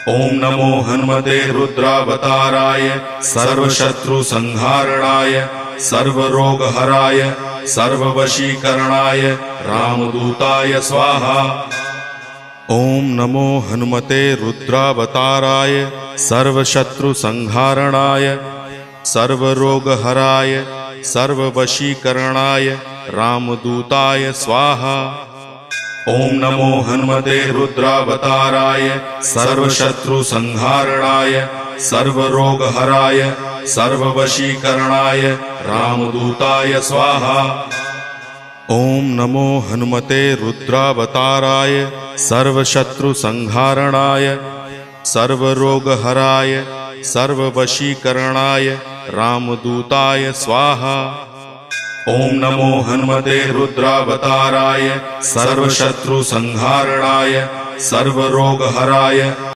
ओम नमो हनुमते रुद्रावताराय सर्वशत्रुसंहारणाय सर्वरोगहराय सर्ववशीकरणाय रामदूताय स्वाहा। ओम नमो हनुमते रुद्रावताराय सर्वशत्रुसंहारणाय सर्वरोगहराय सर्ववशीकरणाय रामदूताय स्वाहा। ओम नमो हनुमते रुद्रावताराय सर्वशत्रुसंहारणाय सर्वरोगहराय सर्ववशीकरणाय रामदूताय स्वाहा। ओम नमो हनुमते रुद्रावताराय सर्वशत्रुसंहारणाय सर्वरोगहराय सर्ववशीकरणाय रामदूताय स्वाहा। ओम नमो हनुमते रुद्रावताराय सर्वशत्रुसंहारणाय सर्वरोगहराय